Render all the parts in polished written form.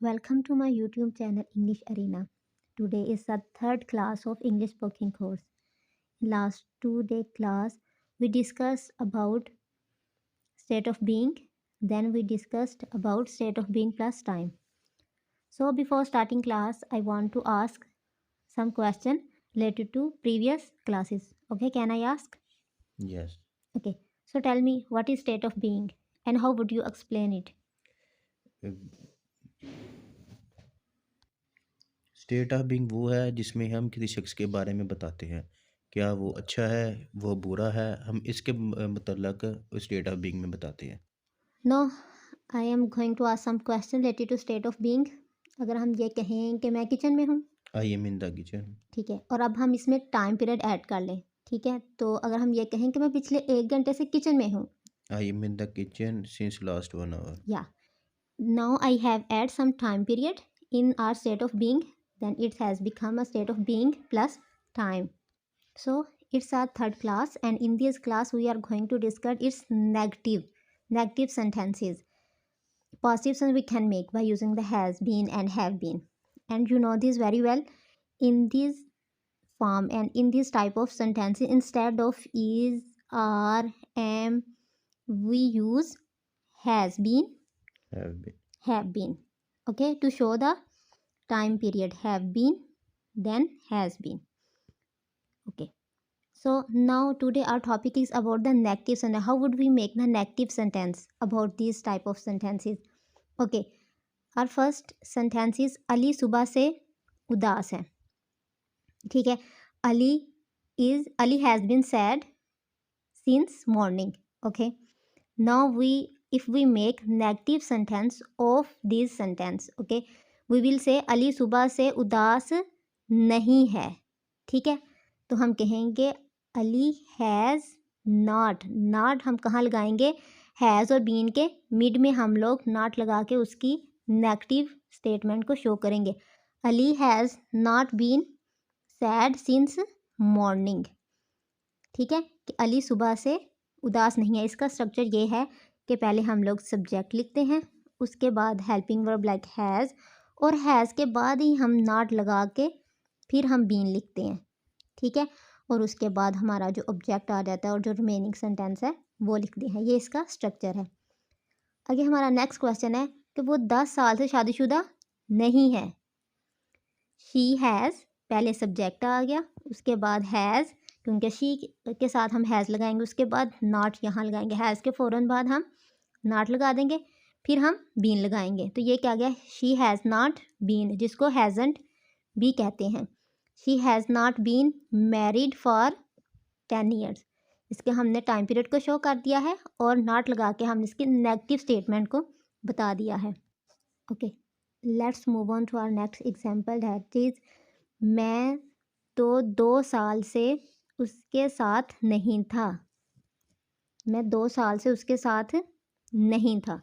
Welcome to my YouTube channel English Arena. Today is the third class of English spoken course. In last 2 day class, we discussed about state of being. Then we discussed about state of being plus time. So before starting class, I want to ask some question related to previous classes. Okay, can I ask? Yes. Okay. So tell me what is state of being and how would you explain it? State of being वो है जिसमें हम किसी शख्स के बारे में बताते हैं। क्या वो अच्छा है, वो बुरा है, हम इसके मतलब स्टेट ऑफ बीइंग में बताते हैं। No, I am going to ask some question related to state of being. अगर हम ये कहें कि मैं किचन में हूँ, I am in the kitchen. ठीक है, और अब हम इसमें टाइम पीरियड ऐड कर लें, ठीक है, तो अगर हम ये कहें कि मैं पिछले 1 घंटे से किचन में हूँ, I am in the kitchen since last 1 hour. या now I have add some time period in our state of being, then it has become a state of being plus time. So it's our third class, and in this class we are going to discuss its negative sentences. Positive sense we can make by using the has been and have been, and you know this very well. In this form and in this type of sentences, instead of is, are, am, we use has been, have been. have been. Okay, to show the time period, have been, then has been. Okay, so now today our topic is about the negative sentence. How would we make the negative sentence about these type of sentences? Okay, our first sentence is Ali सुबह से उदास है. ठीक है, Ali has been sad since morning. Okay, now if we make negative sentence of this sentence, okay, we will say Ali सुबह से उदास नहीं है. ठीक है, तो हम कहेंगे अली हैज़ नॉट हम कहाँ लगाएंगे? हैज़ और बीन के मिड में हम लोग नॉट लगा के उसकी नेगेटिव स्टेटमेंट को शो करेंगे. Ali has not been sad since morning. ठीक है, कि अली सुबह से उदास नहीं है. इसका स्ट्रक्चर ये है कि पहले हम लोग सब्जेक्ट लिखते हैं, उसके बाद हेल्पिंग वर्ब लाइक हैज़, और हैज़ के बाद ही हम नॉट लगा के फिर हम बीन लिखते हैं. ठीक है, और उसके बाद हमारा जो ऑब्जेक्ट आ जाता है और जो रिमेनिंग सेंटेंस है वो लिखते हैं. ये इसका स्ट्रक्चर है. आगे हमारा नेक्स्ट क्वेश्चन है कि वो 10 साल से शादीशुदा नहीं है. शी हैज़, पहले सब्जेक्ट आ गया, उसके बाद हैज़, क्योंकि शी के साथ हम हैज़ लगाएंगे, उसके बाद नॉट यहाँ लगाएंगे. हैज़ के फ़ौरन बाद हम नॉट लगा देंगे, फिर हम बीन लगाएंगे. तो ये क्या गया? शी हैज़ नॉट बीन, जिसको हैज़ंट भी कहते हैं. She has not been married for 10 years. इसके हमने टाइम पीरियड को शो कर दिया है और नॉट लगा के हमने इसकी नेगेटिव स्टेटमेंट को बता दिया है. Okay, let's move on to our next example, that is मैं तो 2 साल से उसके साथ नहीं था. मैं 2 साल से उसके साथ नहीं था.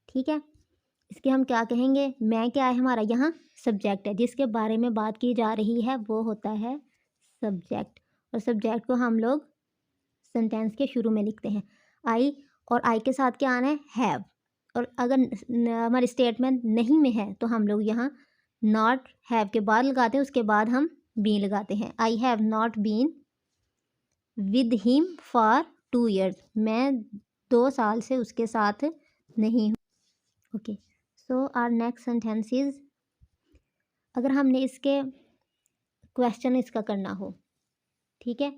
ठीक है, इसके हम क्या कहेंगे? मैं क्या है हमारा यहाँ? सब्जेक्ट है. जिसके बारे में बात की जा रही है वो होता है सब्जेक्ट, और सब्जेक्ट को हम लोग सेंटेंस के शुरू में लिखते हैं आई, और आई के साथ क्या आना है? हैव. और अगर हमारी स्टेटमेंट नहीं में है तो हम लोग यहाँ नॉट हैव के बाद लगाते हैं, उसके बाद हम बीन लगाते हैं. I have not been with him for 2 years. मैं 2 साल से उसके साथ नहीं हूँ. Okay, so our next sentence is, अगर हमने इसके क्वेश्चन इसका करना हो, ठीक है,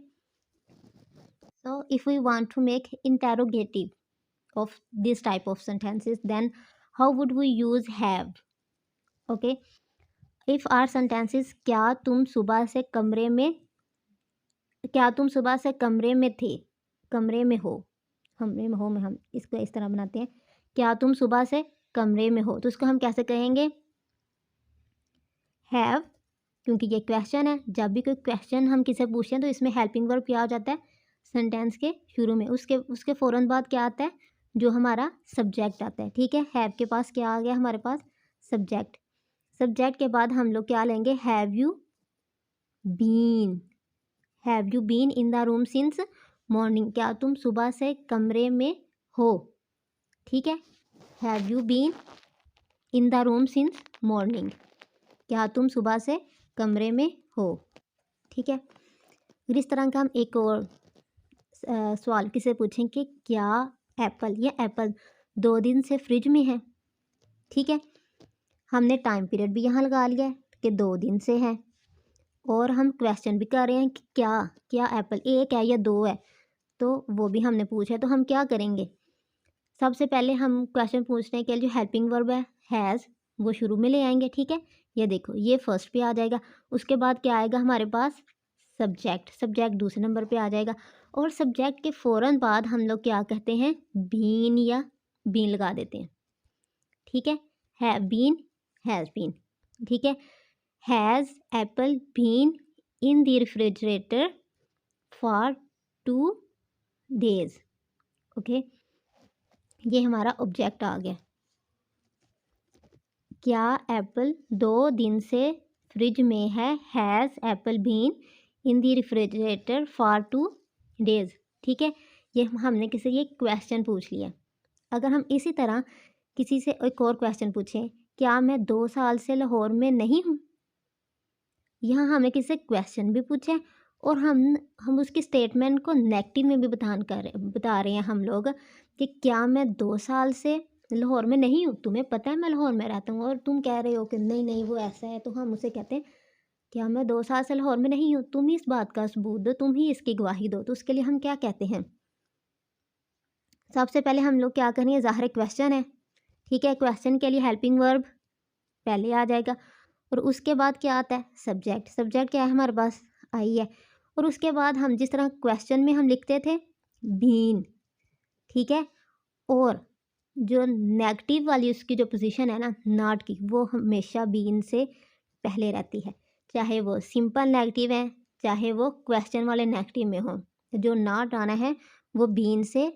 so if we want to make interrogative of this type of sentences, then how would we use have? Okay, if our sentence is क्या तुम सुबह से कमरे में थे, कमरे में हो में हम इसको इस तरह बनाते हैं, क्या तुम सुबह से कमरे में हो, तो उसको हम कैसे कहेंगे? हैव, क्योंकि ये क्वेश्चन है. जब भी कोई क्वेश्चन हम किसी पूछते हैं तो इसमें हेल्पिंग वर्ब क्या हो जाता है? सेंटेंस के शुरू में. उसके फ़ौरन बाद क्या आता है? जो हमारा सब्जेक्ट आता है. ठीक है, हैव के पास क्या आ गया? हमारे पास सब्जेक्ट. सब्जेक्ट के बाद हम लोग क्या लेंगे? Have you been in the room since morning. क्या तुम सुबह से कमरे में हो? ठीक है, have you been in the room since morning, क्या तुम सुबह से कमरे में हो। ठीक है, फिर इस तरह का हम एक और सवाल किसे पूछें कि क्या एप्पल 2 दिन से फ्रिज में है। ठीक है, हमने टाइम पीरियड भी यहाँ लगा लिया है कि 2 दिन से है, और हम क्वेश्चन भी कर रहे हैं कि क्या एप्पल एक है या 2 है, तो वो भी हमने पूछा है। तो हम क्या करेंगे, सबसे पहले हम क्वेश्चन पूछने के लिए जो हेल्पिंग वर्ब है हैज़, वो शुरू में ले आएंगे। ठीक है, ये देखो ये फर्स्ट पे आ जाएगा। उसके बाद क्या आएगा हमारे पास, सब्जेक्ट दूसरे नंबर पे आ जाएगा। और सब्जेक्ट के फ़ौरन बाद हम लोग क्या कहते हैं, बीन या बीन लगा देते हैं। ठीक है बीन, हैज़ बीन। ठीक है, has apple been in the refrigerator for 2 days। Okay, ये हमारा ऑब्जेक्ट आ गया। क्या एप्पल 2 दिन से फ्रिज में है, has apple been in the refrigerator for 2 days। ठीक है, ये हमने किसी ये क्वेश्चन पूछ लिया। अगर हम इसी तरह किसी से एक और क्वेश्चन पूछें, क्या मैं 2 साल से लाहौर में नहीं हूँ, यहाँ हमें किसी से क्वेश्चन भी पूछे और हम उसकी स्टेटमेंट को नेगेटिव में भी बता रहे हैं हम लोग कि क्या मैं 2 साल से लाहौर में नहीं हूँ, तुम्हें पता है मैं लाहौर में रहता हूँ और तुम कह रहे हो कि नहीं नहीं वो ऐसा है, तो हम उसे कहते हैं क्या मैं 2 साल से लाहौर में नहीं हूँ, तुम ही इस बात का सबूत दो, तुम ही इसकी गवाही दो। तो उसके लिए हम क्या कहते हैं, सबसे पहले हम लोग क्या करेंगे, ज़ाहिर क्वेश्चन है। ठीक है, क्वेश्चन के लिए हेल्पिंग वर्ब पहले आ जाएगा और उसके बाद क्या आता है, सब्जेक्ट क्या है हमारे पास, आई है। और उसके बाद हम जिस तरह क्वेश्चन में हम लिखते थे बीन। ठीक है, और जो नेगेटिव वाली उसकी जो पोजीशन है ना नॉट की, वो हमेशा बीन से पहले रहती है, चाहे वो सिंपल नेगेटिव है चाहे वो क्वेश्चन वाले नेगेटिव में हो। जो नॉट आना है वो बीन से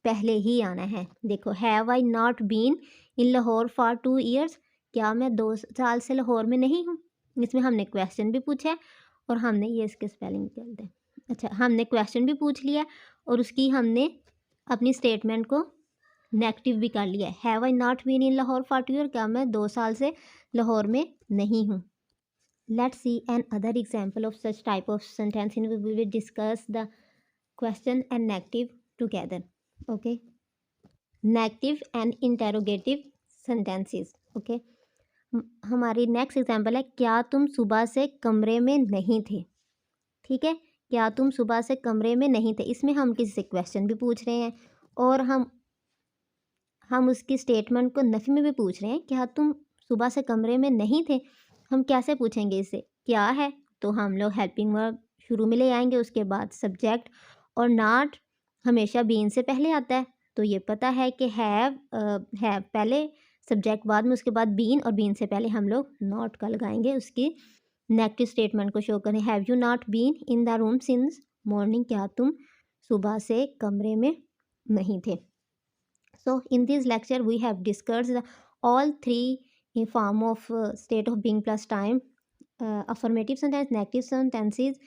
पहले ही आना है। देखो, have I not been in Lahore for 2 years, क्या मैं 2 साल से लाहौर में नहीं हूँ। इसमें हमने क्वेश्चन भी पूछा है और हमने ये इसके स्पेलिंग निकालते हैं। अच्छा, हमने क्वेश्चन भी पूछ लिया और उसकी हमने अपनी स्टेटमेंट को नेगेटिव भी कर लिया है। Have I not been in Lahore for 2 years, क्या मैं 2 साल से लाहौर में नहीं हूँ। Let's see another example of such type of sentence in we will discuss the question and negative together. Okay, negative and interrogative sentences. Okay, हमारी next example है, क्या तुम सुबह से कमरे में नहीं थे। ठीक है, क्या तुम सुबह से कमरे में नहीं थे, इसमें हम किसी से क्वेश्चन भी पूछ रहे हैं और हम उसकी स्टेटमेंट को नफी में भी पूछ रहे हैं, क्या तुम सुबह से कमरे में नहीं थे। हम कैसे पूछेंगे इसे, क्या है तो हम लोग हेल्पिंग वर्ब शुरू में ले आएंगे, उसके बाद सब्जेक्ट, और नॉट हमेशा बीन से पहले आता है। तो ये पता है कि हैव पहले, सब्जेक्ट बाद में, उसके बाद बीन, और बीन से पहले हम लोग नॉट का लगाएंगे उसकी नेगेटिव स्टेटमेंट को शो करें। Have you not been in the room since morning, क्या तुम सुबह से कमरे में नहीं थे। So in this lecture we have discussed all three in form of state of being plus time, affirmative sentence, negative sentences,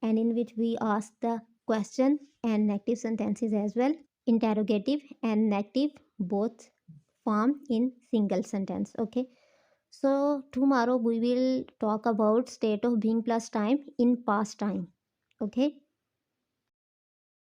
and in which we ask the question and negative sentences as well, interrogative and negative both form in single sentence. Okay, so tomorrow we will talk about state of being plus time in past time. Okay.